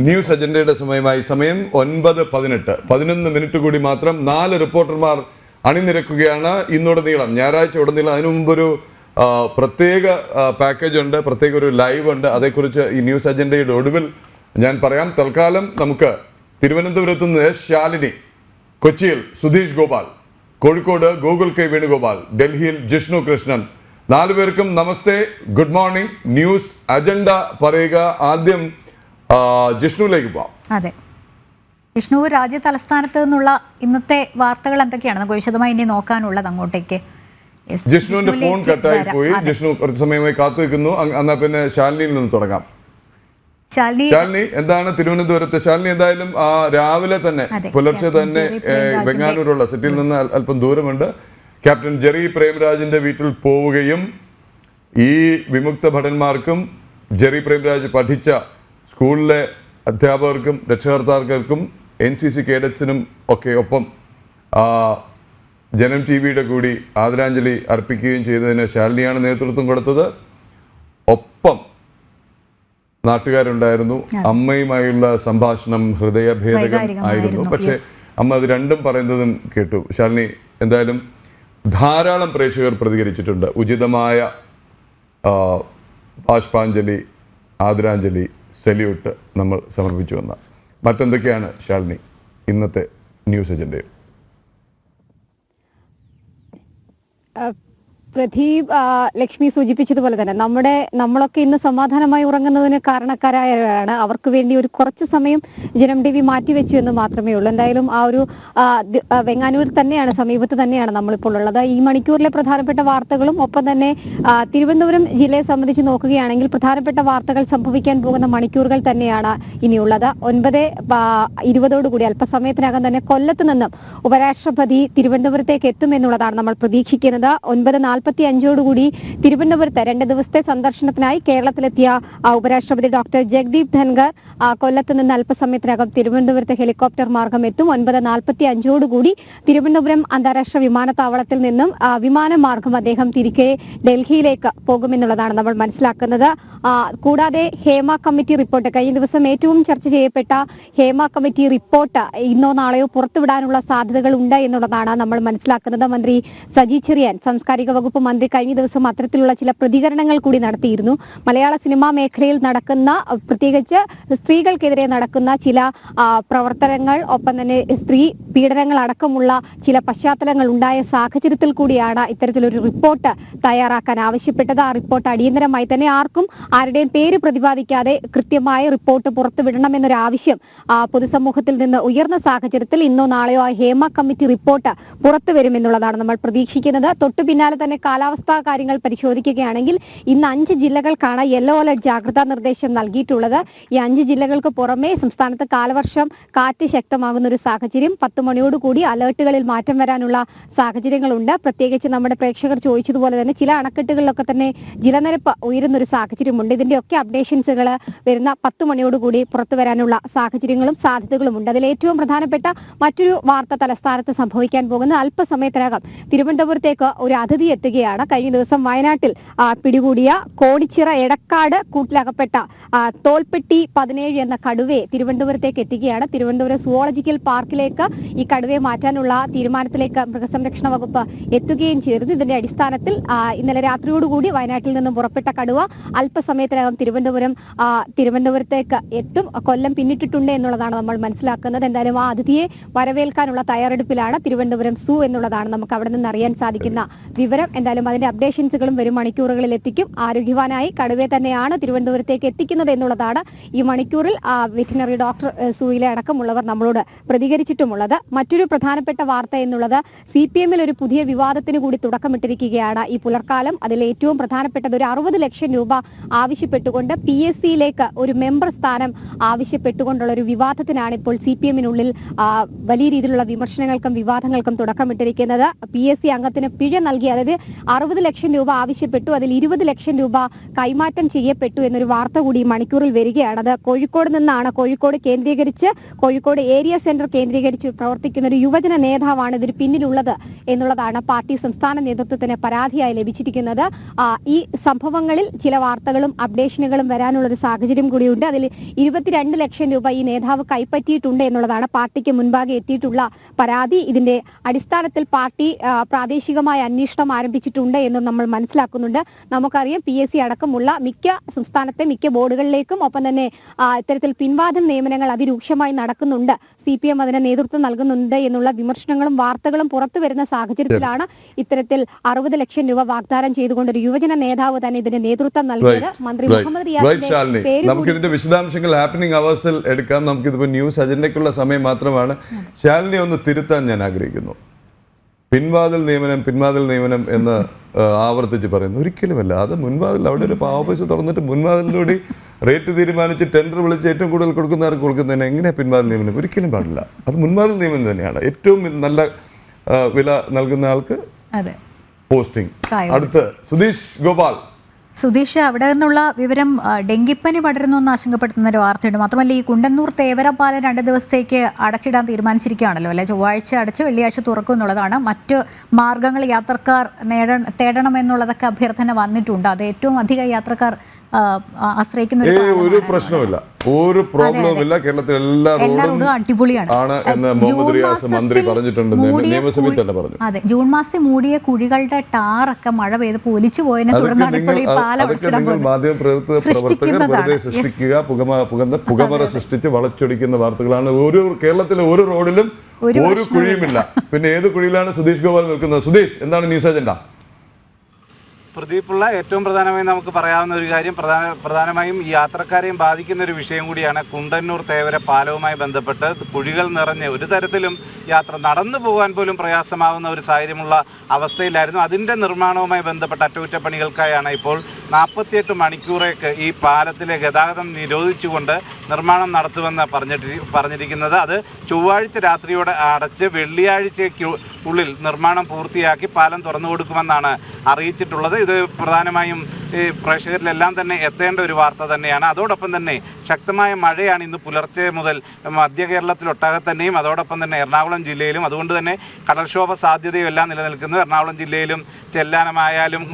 News അജണ്ടയുടെ സമയം 9:18 11 minute കൂടി മാത്രം 4 റിപ്പോർട്ടർമാർ അണിനിരക്കുകയാണ് ഇന്നുടനീളം, ഞായറാഴ്ച ഉടനീളം. അതിനു മുമ്പൊരു പ്രത്യേക പാക്കേജ് ഉണ്ട്, പ്രത്യേക ഒരു ലൈവ് ഉണ്ട്. അതേക്കുറിച്ച് ഈ ന്യൂസ് അജണ്ടയുടെ ഒടുവിൽ ഞാൻ പറയാം. തൽക്കാലം നമുക്ക് തിരുവനന്തപുരത്ത് നിന്ന് ശാലിനി, കൊച്ചിയിൽ സുധീഷ് ഗോപാൽ, കോഴിക്കോട് ഗോകുൽ കെ വേണുഗോപാൽ, ഡൽഹിയിൽ ജിഷ്ണു കൃഷ്ണൻ, 4 പേർക്കും നമസ്തേ, ഗുഡ് മോർണിംഗ്. ന്യൂസ് അജണ്ട പറയുക. ആദ്യം ജിഷ്ണുവിലേക്ക് പോവാം. അതെ ജിഷ്ണു, രാജ്യ തലസ്ഥാനത്ത് നിന്നുള്ള ഇന്നത്തെ വാർത്തകൾ എന്തൊക്കെയാണ് നമുക്ക് വിശദമായി ഇനി നോക്കാനുള്ളത്? അങ്ങോട്ടേക്ക് ജിഷ്ണുവിന്റെ ഫോൺ കട്ടായി പോയി. ജിഷ്ണു കുറച്ച് സമയമായി കാത്തു നിൽക്കുന്നു. എന്നാ പിന്നെ ശാലിനിയിൽ നിന്ന് തുടങ്ങാം. ശാലിനി, എന്താണ് തിരുവനന്തപുരത്ത്? ശാലിനി, എന്തായാലും രാവിലെ തന്നെ പുലർച്ചെ തന്നെ ബംഗാളൂരുള്ള സിറ്റിയിൽ നിന്ന് അല്പം ദൂരമുണ്ട്, ക്യാപ്റ്റൻ ജെറി പ്രേംരാജിന്റെ വീട്ടിൽ പോവുകയും ഈ വിമുക്ത ഭടന്മാർക്കും ജെറി പ്രേംരാജ് പഠിച്ച സ്കൂളിലെ അധ്യാപകർക്കും രക്ഷകർത്താക്കൾക്കും NCC കേഡറ്റ്സിനും ഒക്കെ ഒപ്പം ജനം TV-യുടെ കൂടി ആദരാഞ്ജലി അർപ്പിക്കുകയും ചെയ്തതിന് ശാലിനിയാണ് നേതൃത്വം കൊടുത്തത്. ഒപ്പം നാട്ടുകാരുണ്ടായിരുന്നു. അമ്മയുമായുള്ള സംഭാഷണം ഹൃദയഭേദകം ആയിരുന്നു. പക്ഷെ അമ്മ അത് രണ്ടും പറയുന്നതും കേട്ടു. ശാലിനി, എന്തായാലും ധാരാളം പ്രേക്ഷകർ പ്രതികരിച്ചിട്ടുണ്ട്. ഉചിതമായ ബാഷ്പാഞ്ജലി, ആദരാഞ്ജലി, സല്യൂട്ട് നമ്മൾ സമർപ്പിച്ചു വന്ന മറ്റെന്തൊക്കെയാണ് ശാലിനി ഇന്നത്തെ ന്യൂസ് അജണ്ടയിൽ? പ്രദീപ്, ലക്ഷ്മി സൂചിപ്പിച്ചതുപോലെ തന്നെ നമ്മളൊക്കെ ഇന്ന് സമാധാനമായി ഉറങ്ങുന്നതിന് കാരണക്കാരായവരാണ്. അവർക്ക് വേണ്ടി ഒരു കുറച്ച് സമയം ജനം TV മാറ്റിവെച്ചു എന്ന് മാത്രമേ ഉള്ളൂ. എന്തായാലും ആ ഒരു വെങ്ങാനൂർ തന്നെയാണ്, സമീപത്ത് തന്നെയാണ് നമ്മളിപ്പോൾ ഉള്ളത്. ഈ മണിക്കൂറിലെ പ്രധാനപ്പെട്ട വാർത്തകളും ഒപ്പം തന്നെ തിരുവനന്തപുരം ജില്ലയെ സംബന്ധിച്ച് നോക്കുകയാണെങ്കിൽ പ്രധാനപ്പെട്ട വാർത്തകൾ സംഭവിക്കാൻ പോകുന്ന മണിക്കൂറുകൾ തന്നെയാണ് ഇനിയുള്ളത്. 9:20 അല്പസമയത്തിനകം തന്നെ കൊല്ലത്ത് നിന്നും ഉപരാഷ്ട്രപതി തിരുവനന്തപുരത്തേക്ക് എത്തുമെന്നുള്ളതാണ് നമ്മൾ പ്രതീക്ഷിക്കുന്നത്. 9:45 തിരുവനന്തപുരത്ത് 2 ദിവസത്തെ സന്ദർശനത്തിനായി കേരളത്തിലെത്തിയ ഉപരാഷ്ട്രപതി ഡോക്ടർ ജഗ്ദീപ് ധൻഖർ കൊല്ലത്ത് നിന്ന് അല്പസമയത്തിനകം തിരുവനന്തപുരത്ത് ഹെലികോപ്റ്റർ മാർഗം എത്തും. 9:45 തിരുവനന്തപുരം അന്താരാഷ്ട്ര വിമാനത്താവളത്തിൽ നിന്നും വിമാനമാർഗം അദ്ദേഹം തിരികെ ഡൽഹിയിലേക്ക് പോകുമെന്നുള്ളതാണ് നമ്മൾ മനസ്സിലാക്കുന്നത്. കൂടാതെ ഹേമ കമ്മിറ്റി റിപ്പോർട്ട്, കഴിഞ്ഞ ദിവസം ഏറ്റവും ചർച്ച ചെയ്യപ്പെട്ട ഹേമ കമ്മിറ്റി റിപ്പോർട്ട് ഇന്നോ നാളെയോ പുറത്തുവിടാനുള്ള സാധ്യതകൾ ഉണ്ട് എന്നുള്ളതാണ് നമ്മൾ മനസ്സിലാക്കുന്നത്. മന്ത്രി സജി ചെറിയാൻ, സാംസ്കാരിക വകുപ്പ് മന്ത്രി, കഴിഞ്ഞ ദിവസം അത്തരത്തിലുള്ള ചില പ്രതികരണങ്ങൾ കൂടി നടത്തിയിരുന്നു. മലയാള സിനിമാ മേഖലയിൽ നടക്കുന്ന, പ്രത്യേകിച്ച് സ്ത്രീകൾക്കെതിരെ നടക്കുന്ന ചില പ്രവർത്തനങ്ങൾ, ഒപ്പം തന്നെ സ്ത്രീ പീഡനങ്ങൾ അടക്കമുള്ള ചില പശ്ചാത്തലങ്ങൾ ഉണ്ടായ സാഹചര്യത്തിൽ കൂടിയാണ് ഇത്തരത്തിലൊരു റിപ്പോർട്ട് തയ്യാറാക്കാൻ ആവശ്യപ്പെട്ടത്. ആ റിപ്പോർട്ട് അടിയന്തരമായി തന്നെ ആർക്കും ആരുടെയും പേര് പ്രതിപാദിക്കാതെ കൃത്യമായ റിപ്പോർട്ട് പുറത്തുവിടണമെന്നൊരു ആവശ്യം പൊതുസമൂഹത്തിൽ നിന്ന് ഉയർന്ന സാഹചര്യത്തിൽ ഇന്നോ നാളെയോ ആ ഹേമ കമ്മിറ്റി റിപ്പോർട്ട് പുറത്തുവരുമെന്നുള്ളതാണ് നമ്മൾ പ്രതീക്ഷിക്കുന്നത്. തൊട്ടു പിന്നാലെ തന്നെ കാലാവസ്ഥാ കാര്യങ്ങൾ പരിശോധിക്കുകയാണെങ്കിൽ ഇന്ന് 5 ജില്ലകൾക്കാണ് യെല്ലോ അലർട്ട് ജാഗ്രതാ നിർദ്ദേശം നൽകിയിട്ടുള്ളത്. ഈ 5 ജില്ലകൾക്ക് പുറമെ സംസ്ഥാനത്ത് കാലവർഷം കാറ്റ് ശക്തമാകുന്ന ഒരു സാഹചര്യം, 10 മണിയോടുകൂടി അലർട്ടുകളിൽ മാറ്റം വരാനുള്ള സാഹചര്യങ്ങളുണ്ട്. പ്രത്യേകിച്ച് നമ്മുടെ പ്രേക്ഷകർ ചോദിച്ചതുപോലെ തന്നെ ചില അണക്കെട്ടുകളിലൊക്കെ തന്നെ ജലനിരപ്പ് ഉയരുന്നൊരു സാഹചര്യമുണ്ട്. ഇതിന്റെയൊക്കെ അപ്ഡേഷൻസുകൾ വരുന്ന 10 മണിയോടുകൂടി പുറത്തു വരാനുള്ള സാഹചര്യങ്ങളും സാധ്യതകളുമുണ്ട്. അതിൽ ഏറ്റവും പ്രധാനപ്പെട്ട മറ്റൊരു വാർത്ത തലസ്ഥാനത്ത് സംഭവിക്കാൻ പോകുന്ന അല്പസമയത്തിനകം തിരുവനന്തപുരത്തേക്ക് ഒരു അതിഥി എത്തുകയാണ്. കഴിഞ്ഞ ദിവസം വയനാട്ടിൽ പിടികൂടിയ കോടിച്ചിറ എടക്കാട് കൂട്ടിലകപ്പെട്ട തോൽപ്പെട്ടി 17 എന്ന കടുവയെ തിരുവനന്തപുരത്തേക്ക് എത്തുകയാണ്. തിരുവനന്തപുരം സുവോളജിക്കൽ പാർക്കിലേക്ക് ഈ കടുവയെ മാറ്റാനുള്ള തീരുമാനത്തിലേക്ക് മൃഗസംരക്ഷണ വകുപ്പ് എത്തുകയും ചെയ്തിരുന്നു. ഇതിന്റെ അടിസ്ഥാനത്തിൽ ഇന്നലെ രാത്രിയോടുകൂടി വയനാട്ടിൽ നിന്നും പുറപ്പെട്ട കടുവ അല്പസമയത്തിനകം തിരുവനന്തപുരത്തേക്ക് എത്തും. കൊല്ലം പിന്നിട്ടിട്ടുണ്ട് എന്നുള്ളതാണ് നമ്മൾ മനസ്സിലാക്കുന്നത്. എന്തായാലും ആ അതിഥിയെ വരവേൽക്കാനുള്ള തയ്യാറെടുപ്പിലാണ് തിരുവനന്തപുരം സൂ എന്നുള്ളതാണ് നമുക്ക് അവിടെ നിന്ന് അറിയാൻ സാധിക്കുന്ന വിവരം. എന്തായാലും അതിന്റെ അപ്ഡേഷൻസുകളും വരും മണിക്കൂറുകളിൽ എത്തിക്കും. ആരോഗ്യവാനായി കടുവയെ തന്നെയാണ് തിരുവനന്തപുരത്തേക്ക് എത്തിക്കുന്നത് എന്നുള്ളതാണ് ഈ മണിക്കൂറിൽ വെറ്റിനറി ഡോക്ടർ സൂയിലെ അടക്കമുള്ളവർ നമ്മളോട് പ്രതികരിച്ചിട്ടുമുള്ളത്. മറ്റൊരു പ്രധാനപ്പെട്ട വാർത്ത എന്നുള്ളത് CPM-ൽ ഒരു പുതിയ വിവാദത്തിന് കൂടി തുടക്കമിട്ടിരിക്കുകയാണ് ഈ പുലർക്കാലം. അതിൽ ഏറ്റവും പ്രധാനപ്പെട്ടത് ഒരു 60 ലക്ഷം രൂപ ആവശ്യപ്പെട്ടുകൊണ്ട് PSC-യിലേക്ക് ഒരു മെമ്പർ സ്ഥാനം ആവശ്യപ്പെട്ടുകൊണ്ടുള്ള ഒരു വിവാദത്തിനാണ് ഇപ്പോൾ CPM-നുള്ളിൽ വലിയ രീതിയിലുള്ള വിമർശനങ്ങൾക്കും വിവാദങ്ങൾക്കും തുടക്കമിട്ടിരിക്കുന്നത്. PSC അംഗത്തിന് പിഴ നൽകി, അതായത് 60 ലക്ഷം രൂപ ആവശ്യപ്പെട്ടു. അതിൽ 20 ലക്ഷം രൂപ കൈമാറ്റം ചെയ്യപ്പെട്ടു എന്നൊരു വാർത്ത കൂടി മണിക്കൂറിൽ വരികയാണ്. അത് കോഴിക്കോട് നിന്നാണ്. കോഴിക്കോട് ഏരിയ സെന്റർ കേന്ദ്രീകരിച്ച് പ്രവർത്തിക്കുന്ന ഒരു യുവജന നേതാവാണ് ഇതിന് പിന്നിലുള്ളത് എന്നുള്ളതാണ് പാർട്ടി സംസ്ഥാന നേതൃത്വത്തിന് പരാതിയായി ലഭിച്ചിരിക്കുന്നത്. ഈ സംഭവങ്ങളിൽ ചില വാർത്തകളും അപ്ഡേഷനുകളും വരാനുള്ള ഒരു സാഹചര്യം കൂടിയുണ്ട്. അതിൽ 22 ലക്ഷം രൂപ ഈ നേതാവ് കൈപ്പറ്റിയിട്ടുണ്ട് എന്നുള്ളതാണ് പാർട്ടിക്ക് മുൻപാകെ എത്തിയിട്ടുള്ള പരാതി. ഇതിന്റെ അടിസ്ഥാനത്തിൽ പാർട്ടി പ്രാദേശികമായ അന്വേഷണം ആരംഭിച്ചിട്ടുണ്ട് എന്നും നമ്മൾ മനസ്സിലാക്കുന്നുണ്ട്. നമുക്കറിയാം PSC അടക്കമുള്ള സംസ്ഥാനത്തെ മിക്ക ബോർഡുകളിലേക്കും ഒപ്പം തന്നെ ഇത്തരത്തിൽ പിൻവാതിൽ നിയമനങ്ങൾ അതിരൂക്ഷമായി നടക്കുന്നുണ്ട്. CPM അതിന് നേതൃത്വം നൽകുന്നുണ്ട് എന്നുള്ള വിമർശനങ്ങളും വാർത്തകളും പുറത്തു വരുന്ന സാഹചര്യത്തിലാണ് ഇത്തരത്തിൽ 60 ലക്ഷം രൂപ വാഗ്ദാനം ചെയ്തുകൊണ്ട് ഒരു യുവജന നേതാവ് തന്നെ ഇതിന് നേതൃത്വം നൽകിയത്. മന്ത്രി മുഹമ്മദ് റിയാസിന്റെ പേര് നമുക്ക് ഇതിന്റെ വിശദാംശങ്ങൾ ഹാപ്പനിങ് അവേഴ്സിൽ എടുക്കാം. നമുക്കിതിപ്പോൾ ന്യൂസ് അജണ്ടയ്ക്കുള്ള സമയം മാത്രമാണ്. ശാലിനി ഒന്ന് തിരുത്താൻ ഞാൻ ആഗ്രഹിക്കുന്നു. പിൻവാതിൽ നിയമനം എന്ന് ആവർത്തിച്ച് പറയുന്നു. ഒരിക്കലുമല്ല. അത് മുൻവാതിൽ അവിടെ ഒരു ഓഫീസ് തുറന്നിട്ട് മുൻവാതിലൂടെ റേറ്റ് തീരുമാനിച്ച് ടെൻഡർ വിളിച്ച് ഏറ്റവും കൂടുതൽ കൊടുക്കുന്നവർക്ക് കൊടുക്കുന്നതിന് എങ്ങനെ പിൻവാതിൽ നിയമനം? ഒരിക്കലും പാടില്ല. അത് മുൻവാതിൽ നിയമനം തന്നെയാണ്. ഏറ്റവും നല്ല വില നൽകുന്ന ആൾക്ക് പോസ്റ്റിംഗ്. അടുത്ത് സുധീഷ് ഗോപാൽ. സുധീഷ്, അവിടെ നിന്നുള്ള വിവരം ഡെങ്കിപ്പനി പടരുന്നു എന്ന് ആശങ്കപ്പെടുത്തുന്ന ഒരു വാർത്തയുണ്ട്. മാത്രമല്ല ഈ കുണ്ടന്നൂർ തേവര പാലം 2 ദിവസത്തേക്ക് അടച്ചിടാൻ തീരുമാനിച്ചിരിക്കുകയാണല്ലോ അല്ലെ? ചൊവ്വാഴ്ച അടച്ച് വെള്ളിയാഴ്ച തുറക്കും എന്നുള്ളതാണ്. മറ്റ് മാർഗങ്ങൾ യാത്രക്കാർ തേടണമെന്നുള്ളതൊക്കെ അഭ്യർത്ഥന വന്നിട്ടുണ്ട്. അത് ഏറ്റവും അധികം യാത്രക്കാർ ആശ്രയിക്കുന്ന ഒരു പ്രശ്നമില്ല, ഒരു പ്രോബ്ലവും ഇല്ല. കേരളത്തിൽ എല്ലാ റോഡും അടിപൊളിയാണ് ആണ് എന്ന് മുഹമ്മദ് റിയാസ് മന്ത്രി പറഞ്ഞിട്ടുണ്ട്. നിയമസഭയിൽ തന്നെ പറഞ്ഞു. അതെ, ജൂൺ മാസം മൂടിയ കുഴികളുടെ ടാറൊക്കെ മഴ പെയ്തപ്പോൾ ഒലിച്ചു പോയതിനെ തുടർന്നാണ് ഇപ്പോൾ ഈ പാലം മാധ്യമപ്രവർത്തകർ വെറുതെ സൃഷ്ടിക്കുക, പുകമറ സൃഷ്ടിച്ച് വളച്ചൊടിക്കുന്ന വാർത്തകളാണ്. കേരളത്തിലെ ഒരു റോഡിലും ഒരു കുഴിയുമില്ല. പിന്നെ ഏത് കുഴിയിലാണ് സുധീഷ് ഗോപാൽ നിൽക്കുന്നത്? സുധീഷ്, എന്താണ് ന്യൂസ് അജണ്ട? പ്രദീപുള്ള ഏറ്റവും പ്രധാനമായും നമുക്ക് പറയാവുന്ന ഒരു കാര്യം, പ്രധാനമായും ഈ യാത്രക്കാരെയും ബാധിക്കുന്ന ഒരു വിഷയം കൂടിയാണ്. കുണ്ടന്നൂർ തേവര പാലവുമായി ബന്ധപ്പെട്ട് കുഴികൾ നിറഞ്ഞ് ഒരു തരത്തിലും യാത്ര നടന്നു പോകാൻ പോലും പ്രയാസമാവുന്ന ഒരു സാഹചര്യമുള്ള അവസ്ഥയിലായിരുന്നു. അതിൻ്റെ നിർമ്മാണവുമായി ബന്ധപ്പെട്ട അറ്റകുറ്റപ്പണികൾക്കായാണ് ഇപ്പോൾ 48 മണിക്കൂറേക്ക് ഈ പാലത്തിലെ ഗതാഗതം നിരോധിച്ചുകൊണ്ട് നിർമ്മാണം നടത്തുമെന്ന് പറഞ്ഞിരിക്കുന്നത്. അത് ചൊവ്വാഴ്ച രാത്രിയോടെ അടച്ച് വെള്ളിയാഴ്ചയ്ക്ക് ഉള്ളിൽ നിർമ്മാണം പൂർത്തിയാക്കി പാലം തുറന്നു കൊടുക്കുമെന്നാണ് അറിയിച്ചിട്ടുള്ളത്. ഇത് പ്രധാനമായും ഈ പ്രേക്ഷകരിലെല്ലാം തന്നെ എത്തേണ്ട ഒരു വാർത്ത തന്നെയാണ്. അതോടൊപ്പം തന്നെ ശക്തമായ മഴയാണ് ഇന്ന് പുലർച്ചെ മുതൽ മധ്യ കേരളത്തിലൊട്ടാകെ തന്നെയും അതോടൊപ്പം തന്നെ എറണാകുളം ജില്ലയിലും. അതുകൊണ്ട് തന്നെ കടൽക്ഷോഭ സാധ്യതയും എല്ലാം നിലനിൽക്കുന്നു. എറണാകുളം ജില്ലയിലും ചെല്ലാനമായാലും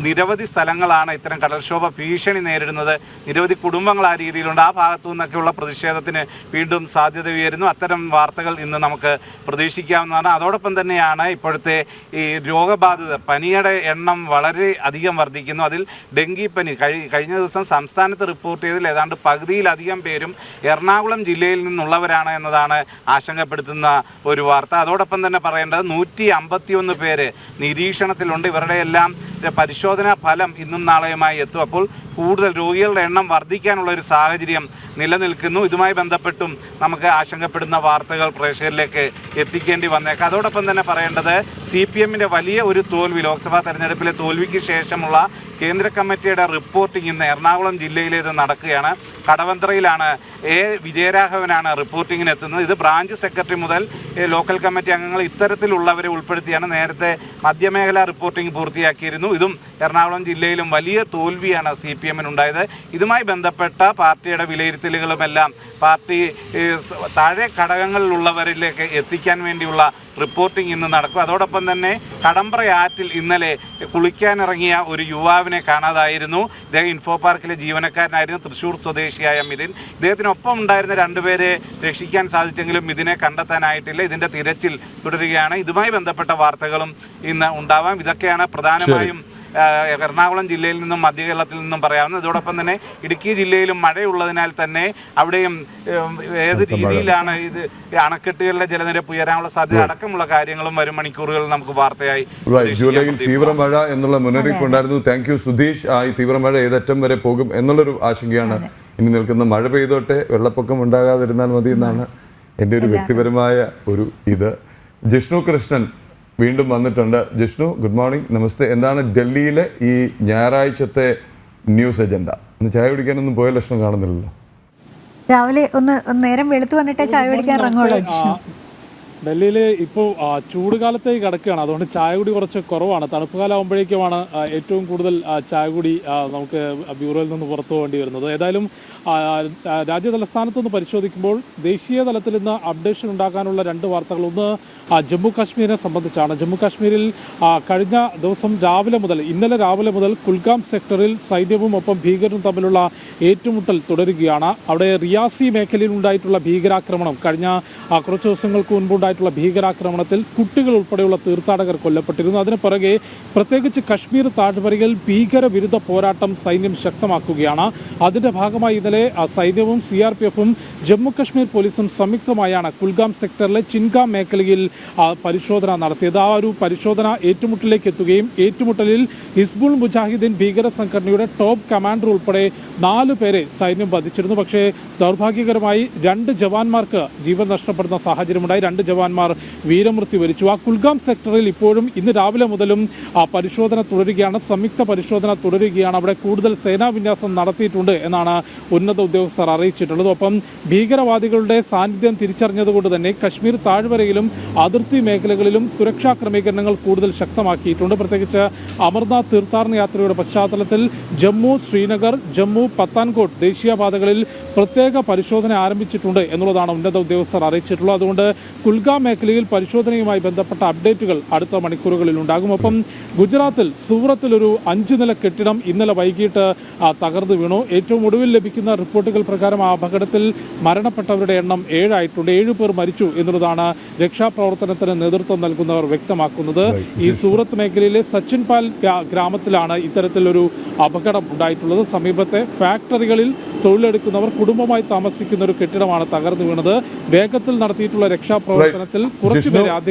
നിരവധി സ്ഥലങ്ങളാണ് ഇത്തരം കടൽക്ഷോഭ ഭീഷണി നേരിടുന്നത്. നിരവധി കുടുംബങ്ങൾ ആ രീതിയിലുണ്ട്. ആ ഭാഗത്തു നിന്നൊക്കെയുള്ള പ്രതിഷേധത്തിന് വീണ്ടും സാധ്യത ഉയരുന്നു. അത്തരം വാർത്തകൾ ഇന്ന് നമുക്ക് പ്രതീക്ഷിക്കാവുന്നതാണ്. അതോടൊപ്പം തന്നെയാണ് ഇപ്പോഴത്തെ ഈ രോഗബാധിതർ, പനിയുടെ എണ്ണം വളരെ അധികം വർദ്ധിക്കുന്നു. അതിൽ ഡെങ്കിപ്പനി കഴിഞ്ഞ ദിവസം സംസ്ഥാനത്ത് റിപ്പോർട്ട് ചെയ്തതിൽ ഏതാണ്ട് പകുതിയിലധികം പേരും എറണാകുളം ജില്ലയിൽ നിന്നുള്ളവരാണ് എന്നതാണ് ആശങ്കപ്പെടുത്തുന്ന ഒരു വാർത്ത. അതോടൊപ്പം തന്നെ പറയേണ്ടത് 151 പേര് നിരീക്ഷണത്തിലുണ്ട്. ഇവരുടെ എല്ലാം പരിശോധനാ ഫലം ഇന്നും നാളെയുമായി എത്തും. അപ്പോൾ കൂടുതൽ രോഗികളുടെ എണ്ണം വർദ്ധിക്കാനുള്ള ഒരു സാഹചര്യം നിലനിൽക്കുന്നു. ഇതുമായി ബന്ധപ്പെട്ടും നമുക്ക് ആശങ്കപ്പെടുന്ന വാർത്തകൾ പ്രേക്ഷകരിലേക്ക് എത്തിക്കേണ്ടി വന്നേക്കാം. അതോടൊപ്പം തന്നെ പറയേണ്ടത് CPMന്റെ വലിയ ഒരു തോൽവി, ലോക്സഭാ തെരഞ്ഞെടുപ്പിലെ തോൽവിക്ക് ശേഷമുള്ള കേന്ദ്ര കമ്മിറ്റിയുടെ റിപ്പോർട്ടിംഗ് ഇന്ന് എറണാകുളം ജില്ലയിലേത് നടക്കുകയാണ്. കടവന്ത്രയിലാണ് വിജയരാഘവനാണ് റിപ്പോർട്ടിങ്ങിന് എത്തുന്നത്. ഇത് ബ്രാഞ്ച് സെക്രട്ടറി മുതൽ ലോക്കൽ കമ്മിറ്റി അംഗങ്ങൾ ഇത്തരത്തിലുള്ളവരെ ഉൾപ്പെടുത്തിയാണ് നേരത്തെ മധ്യമേഖലാ റിപ്പോർട്ടിംഗ് പൂർത്തിയാക്കിയിരുന്നു. ഇതും എറണാകുളം ജില്ലയിലും വലിയ തോൽവിയാണ് CPMനുണ്ടായത്. ഇതുമായി ബന്ധപ്പെട്ട പാർട്ടിയുടെ വിലയിരുത്തലുകളുമെല്ലാം പാർട്ടി താഴെ ഘടകങ്ങളിലുള്ളവരിലേക്ക് എത്തിക്കാൻ വേണ്ടിയുള്ള റിപ്പോർട്ടിംഗ് ഇന്ന് നടക്കും. അതോടൊപ്പം തന്നെ കടമ്പ്ര ആറ്റിൽ ഇന്നലെ കുളിക്കാനിറങ്ങിയ ഒരു യുവാവിനെ കാണാതായിരുന്നു. ഇദ്ദേഹം ഇൻഫോ പാർക്കിലെ ജീവനക്കാരനായിരുന്നു, തൃശ്ശൂർ സ്വദേശിയായ മിഥിൻ. ഇദ്ദേഹത്തിനൊപ്പം ഉണ്ടായിരുന്ന 2 പേരെ രക്ഷിക്കാൻ സാധിച്ചെങ്കിലും മിഥിനെ കണ്ടെത്താനായിട്ടില്ല. ഇതിന്റെ തിരച്ചിൽ തുടരുകയാണ്. ഇതുമായി ബന്ധപ്പെട്ട വാർത്തകളും ഇന്ന് ഉണ്ടാവാം. ഇതൊക്കെയാണ് പ്രധാനമായും എറണാകുളം ജില്ലയിൽ നിന്നും മധ്യ കേരളത്തിൽ നിന്നും പറയാവുന്നത്. ഇതോടൊപ്പം തന്നെ ഇടുക്കി ജില്ലയിലും മഴയുള്ളതിനാൽ തന്നെ അവിടെയും ഏത് രീതിയിലാണ് ഇത് അണക്കെട്ടുകളിലെ ജലനിരപ്പ് ഉയരാനുള്ള സാധ്യത അടക്കമുള്ള കാര്യങ്ങളും വരും മണിക്കൂറുകളിൽ നമുക്ക് വാർത്തയായി. ജൂലൈയിൽ തീവ്രമഴ എന്നുള്ള മുന്നറിയിപ്പ് ഉണ്ടായിരുന്നു. Thank you Sudheesh. ഈ തീവ്രമഴ ഏതറ്റം വരെ പോകും എന്നുള്ളൊരു ആശങ്കയാണ് ഇനി നിൽക്കുന്ന. മഴ പെയ്തോട്ടെ, വെള്ളപ്പൊക്കം ഉണ്ടാകാതിരുന്നാൽ മതി എന്നാണ് എൻ്റെ ഒരു വ്യക്തിപരമായ ഒരു ഇത്. ജിഷ്ണു കൃഷ്ണൻ വീണ്ടും വന്നിട്ടുണ്ട്. ജിഷ്ണു, ഗുഡ് മോർണിംഗ്, നമസ്തേ. എന്താണ് ഡൽഹിയിലെ ഈ ഞായറാഴ്ചത്തെ ന്യൂസ് അജണ്ട? ഒന്ന് ചായ കുടിക്കാനൊന്നും പോയ ലക്ഷണം കാണുന്നില്ലല്ലോ. രാവിലെ ഒന്ന് നേരം വെളുത്തു വന്നിട്ടേ ചായ കുടിക്കാൻ ഇറങ്ങുള്ളൂ ജിഷ്ണു. ഡൽഹിയിൽ ഇപ്പോൾ ചൂടുകാലത്തേക്ക് കിടക്കുകയാണ്. അതുകൊണ്ട് ചായ കുടി കുറച്ച് കുറവാണ്. തണുപ്പ് കാലം ആകുമ്പോഴേക്കുമാണ് ഏറ്റവും കൂടുതൽ ചായ കുടി നമുക്ക് ബ്യൂറോയിൽ നിന്ന് പുറത്തു പോകേണ്ടി വരുന്നത്. ഏതായാലും രാജ്യ തലസ്ഥാനത്ത് നിന്ന് പരിശോധിക്കുമ്പോൾ ദേശീയ തലത്തിൽ നിന്ന് അപ്ഡേഷൻ ഉണ്ടാക്കാനുള്ള രണ്ട് വാർത്തകൾ. ഒന്ന് ജമ്മു കാശ്മീരിനെ സംബന്ധിച്ചാണ്. ജമ്മു കാശ്മീരിൽ കഴിഞ്ഞ ദിവസം ഇന്നലെ രാവിലെ മുതൽ കുൽഗാം സെക്ടറിൽ സൈന്യവും ഒപ്പം ഭീകരരും തമ്മിലുള്ള ഏറ്റുമുട്ടൽ തുടരുകയാണ്. അവിടെ റിയാസി മേഖലയിൽ ഉണ്ടായിട്ടുള്ള ഭീകരാക്രമണം, കഴിഞ്ഞ കുറച്ച് ദിവസങ്ങൾക്ക് മുൻപ് ായിട്ടുള്ള ഭീകരാക്രമണത്തിൽ കുട്ടികൾ ഉൾപ്പെടെയുള്ള തീർത്ഥാടകർ കൊല്ലപ്പെട്ടിരുന്നു. അതിന് പുറകെ പ്രത്യേകിച്ച് കശ്മീർ താഴ്വരയിൽ ഭീകരവിരുദ്ധ പോരാട്ടം സൈന്യം ശക്തമാക്കുകയാണ്. അതിന്റെ ഭാഗമായി ഇന്നലെ സൈന്യവും CRPF-ഉം ജമ്മു കശ്മീർ പോലീസും സംയുക്തമായാണ് കുൽഗാം സെക്ടറിലെ ചിൻഗാം മേഖലയിൽ പരിശോധന നടത്തിയത്. ആ ഒരു പരിശോധന ഏറ്റുമുട്ടലിലേക്ക് എത്തുകയും ഏറ്റുമുട്ടലിൽ ഹിസ്ബുൾ മുജാഹിദ്ദീൻ ഭീകര സംഘടനയുടെ ടോപ്പ് കമാൻഡർ ഉൾപ്പെടെ 4 പേരെ സൈന്യം വധിച്ചിരുന്നു. പക്ഷേ ദൗർഭാഗ്യകരമായി 2 ജവാന്മാർക്ക് ജീവൻ നഷ്ടപ്പെടുന്ന സാഹചര്യമുണ്ടായി. 2 ജവാന്മാർ വീരമൃത്യു വരിച്ചു. ആ കുൽഗാം സെക്ടറിൽ ഇപ്പോഴും ഇന്ന് രാവിലെ മുതലും പരിശോധന തുടരുകയാണ്, സംയുക്ത പരിശോധന തുടരുകയാണ്. അവിടെ കൂടുതൽ സേനാ വിന്യാസം നടത്തിയിട്ടുണ്ട് എന്നാണ് ഉന്നത ഉദ്യോഗസ്ഥർ അറിയിച്ചിട്ടുള്ളത്. ഒപ്പം ഭീകരവാദികളുടെ സാന്നിധ്യം തിരിച്ചറിഞ്ഞതുകൊണ്ട് തന്നെ കശ്മീർ താഴ്വരയിലും അതിർത്തി മേഖലകളിലും സുരക്ഷാ ക്രമീകരണങ്ങൾ കൂടുതൽ ശക്തമാക്കിയിട്ടുണ്ട്. പ്രത്യേകിച്ച് അമർനാഥ് തീർത്ഥാടന യാത്രയുടെ പശ്ചാത്തലത്തിൽ ജമ്മു, ശ്രീനഗർ, ജമ്മു, പത്താൻകോട്ട് ദേശീയപാതകളിൽ പ്രത്യേക പരിശോധന ആരംഭിച്ചിട്ടുണ്ട് എന്നുള്ളതാണ് ഉന്നത ഉദ്യോഗസ്ഥർ അറിയിച്ചിട്ടുള്ളത്. അതുകൊണ്ട് കുൽഗാം മേഖലയിൽ പരിശോധനയുമായി ബന്ധപ്പെട്ട അപ്ഡേറ്റുകൾ അടുത്ത മണിക്കൂറുകളിൽ ഉണ്ടാകും. ഒപ്പം ഗുജറാത്തിൽ സൂറത്തിൽ ഒരു 5 നില കെട്ടിടം ഇന്നലെ വൈകിട്ട് തകർന്നു വീണു. ഏറ്റവും ഒടുവിൽ ലഭിക്കുന്ന റിപ്പോർട്ടുകൾ പ്രകാരം ആ അപകടത്തിൽ മരണപ്പെട്ടവരുടെ എണ്ണം 7 ആയിട്ടുണ്ട്. 7 പേർ മരിച്ചു എന്നുള്ളതാണ് രക്ഷാപ്രവർത്തനത്തിന് നേതൃത്വം നൽകുന്നവർ വ്യക്തമാക്കുന്നത്. ഈ സൂറത്ത് മേഖലയിലെ സച്ചിൻപാൽ ഗ്രാമത്തിലാണ് ഇത്തരത്തിലൊരു അപകടം ഉണ്ടായിട്ടുള്ളത്. സമീപത്തെ ഫാക്ടറികളിൽ തൊഴിലെടുക്കുന്നവർ കുടുംബമായി താമസിക്കുന്ന ഒരു കെട്ടിടമാണ് തകർന്നു വീണത്. വേഗത്തിൽ നടത്തിയിട്ടുള്ള രക്ഷാപ്രവർത്തനത്തിൽ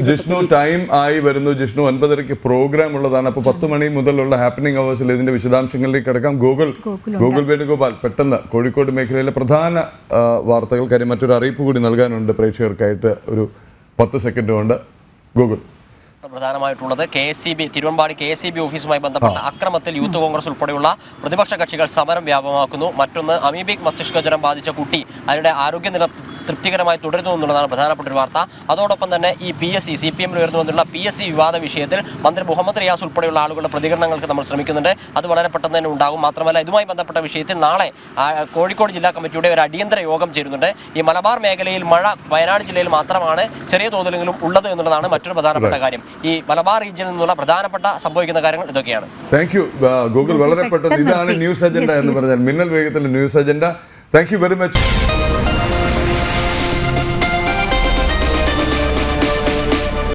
ജിഷ്ണു ടൈം ആയി വരുന്നു. ജിഷ്ണു 9:30 പ്രോഗ്രാം ഉള്ളതാണ്. അപ്പോൾ 10 മണി മുതലുള്ള ഹാപ്പനിങ് അവേഴ്സിൽ ഇതിന്റെ വിശദാംശങ്ങളിലേക്ക് കിടക്കാം. ഗൂഗിൾ വേണുഗോപാൽ പെട്ടെന്ന് കോഴിക്കോട് മേഖലയിലെ പ്രധാന വാർത്തകൾ, കാര്യം മറ്റൊരു അറിയിപ്പ് കൂടി നൽകാനുണ്ട് പ്രേക്ഷകർക്കായിട്ട്. ഒരു 10 സെക്കൻഡ് കൊണ്ട് ഗൂഗിൾ. പ്രധാനമായിട്ടുള്ളത് തിരുവമ്പാടി KSEB ഓഫീസുമായി ബന്ധപ്പെട്ട അക്രമത്തിൽ യൂത്ത് കോൺഗ്രസ് ഉൾപ്പെടെയുള്ള പ്രതിപക്ഷ കക്ഷികൾ സമരം വ്യാപകമാക്കുന്നു. മറ്റൊന്ന് അമീബിക് മസ്തിഷ്ക ജ്വരം ബാധിച്ച കുട്ടി അതിന്റെ ആരോഗ്യനില തൃപ്തികരമായി തുടരുന്നു എന്നുള്ളതാണ് പ്രധാനപ്പെട്ട ഒരു വാർത്ത. അതോടൊപ്പം തന്നെ ഈ CPM ഉയർന്നു വന്നിട്ടുള്ള PSC വിവാദ വിഷയത്തിൽ മന്ത്രി മുഹമ്മദ് റിയാസ് ഉൾപ്പെടെയുള്ള ആളുകളുടെ പ്രതികരണങ്ങൾക്ക് നമ്മൾ ശ്രമിക്കുന്നുണ്ട്. അത് വളരെ പെട്ടെന്ന് തന്നെ ഉണ്ടാകും. മാത്രമല്ല ഇതുമായി ബന്ധപ്പെട്ട വിഷയത്തിൽ നാളെ കോഴിക്കോട് ജില്ലാ കമ്മിറ്റിയുടെ ഒരു അടിയന്തര യോഗം ചേരുന്നുണ്ട്. ഈ മലബാർ മേഖലയിൽ മഴ വയനാട് ജില്ലയിൽ മാത്രമാണ് ചെറിയ തോതിലെങ്കിലും ഉള്ളത് എന്നുള്ളതാണ് മറ്റൊരു പ്രധാനപ്പെട്ട കാര്യം. ഈ മലബാർ റീജിയനിൽ നിന്നുള്ള പ്രധാനപ്പെട്ട സംഭവിക്കുന്ന കാര്യങ്ങൾ ഇതൊക്കെയാണ്. Thank you Google. വളരെ പെട്ടെന്ന് ഇതാണ് ന്യൂസ് അജണ്ട എന്ന് പറഞ്ഞാൽ മിന്നൽ വേഗത്തിൽ news agenda. Thank you very much.